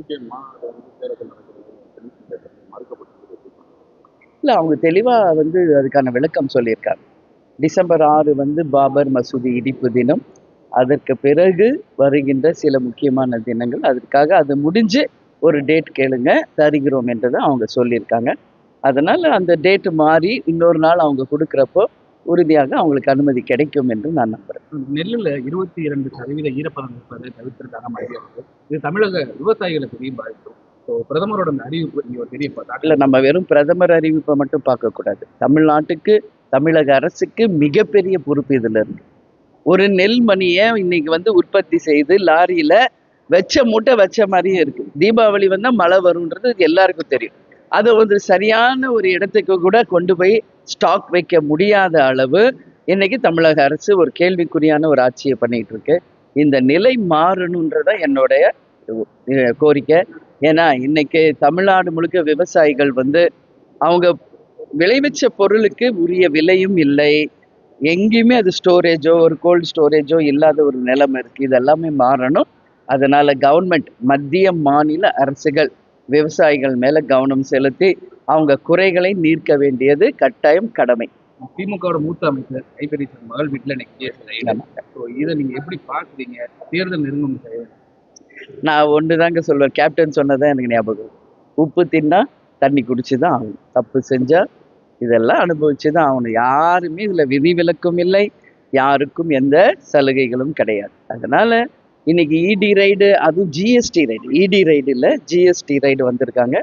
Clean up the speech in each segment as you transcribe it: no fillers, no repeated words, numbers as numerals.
நிச்சயமா அது வந்து தேர்தல் நடக்கிறது மறுக்கப்பட்டது. இல்லை, அவங்க தெளிவாக அதுக்கான விளக்கம் சொல்லியிருக்காங்க. டிசம்பர் 6 பாபர் மசூதி இடிப்பு தினம். அதற்கு பிறகு வருகின்ற சில முக்கியமான தினங்கள். அதற்காக அது முடிஞ்சு ஒரு டேட் கேளுங்க, தருகிறோம் என்றதை அவங்க சொல்லியிருக்காங்க. அதனால் அந்த டேட்டு மாறி இன்னொரு நாள் அவங்க கொடுக்குறப்போ உறுதியாக அவங்களுக்கு அனுமதி கிடைக்கும் என்று நான் நம்புகிறேன். நெல்லில் 22% ஈரப்பதம் இருப்பதை தவிர்த்திருக்காங்க மத்திய அரசு. இது தமிழக விவசாயிகளை பெரிய பாதிப்பு. ஸோ பிரதமரோட அந்த அறிவிப்பு இங்கே ஒரு பெரிய இல்லை, நம்ம வெறும் பிரதமர் அறிவிப்பை மட்டும் பார்க்கக்கூடாது. தமிழ்நாட்டுக்கு, தமிழக அரசுக்கு மிகப்பெரிய பொறுப்பு இதில் இருக்கு. ஒரு நெல் மணியை இன்னைக்கு உற்பத்தி செய்து லாரியில வச்ச மூட்டை வச்ச மாதிரியே இருக்கு. தீபாவளி வந்தா மழை வரும்ன்றது எல்லாருக்கும் தெரியும். அதை சரியான ஒரு இடத்துக்கு கூட கொண்டு போய் ஸ்டாக் வைக்க முடியாத அளவு இன்னைக்கு தமிழக அரசு ஒரு கேள்விக்குறியான ஒரு ஆட்சியை பண்ணிட்டு இருக்கு. இந்த நிலை மாறணுன்றத என்னுடைய கோரிக்கை. ஏன்னா இன்னைக்கு தமிழ்நாடு முழுக்க விவசாயிகள் அவங்க விளைவிச்ச பொருளுக்கு உரிய விலையும் இல்லை. எங்கேயுமே அது ஸ்டோரேஜோ ஒரு கோல்டு ஸ்டோரேஜோ இல்லாத ஒரு நிலைமை இருக்கு. இதெல்லாமே மாறணும். அதனால கவர்மெண்ட், மத்திய மாநில அரசுகள் விவசாயிகள் மேல கவனம் செலுத்தி அவங்க குறைகளை நீர்க்க வேண்டியது கட்டாயம் கடமை. திமுகவோட மூத்த அமைச்சர் ஐபெரிசன் மகள் வீட்டில் இதை நீங்க எப்படி பாக்குறீங்க? தேர்தல் நெருங்கும். நான் ஒண்ணுதாங்க சொல்வேன், கேப்டன் சொன்னதான் எனக்கு ஞாபகம். உப்பு தின்னா தண்ணி குடிச்சுதான் ஆகணும். தப்பு செஞ்சா இதெல்லாம் அனுபவிச்சுதான் ஆகணும். யாருமே இதுல விதிவிலக்கும் இல்லை, யாருக்கும் எந்த சலுகைகளும் கிடையாது. அதனால இன்னைக்கு இடி ரைடு, அதுவும் ஜிஎஸ்டி ரைடு, இடி ரைடு இல்லை ஜிஎஸ்டி ரைடு வந்திருக்காங்க.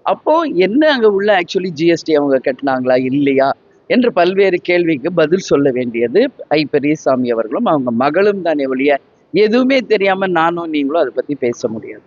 அப்போ என்ன அங்க உள்ள ஆக்சுவலி ஜிஎஸ்டி அவங்க கட்டினாங்களா இல்லையா என்று பல்வேறு கேள்விக்கு பதில் சொல்ல வேண்டியது ஐ பெரியசாமி அவர்களும் அவங்க மகளும் தானே ஒழிய எதுவுமே தெரியாம நானும் நீங்களும் அதை பத்தி பேச முடியாது.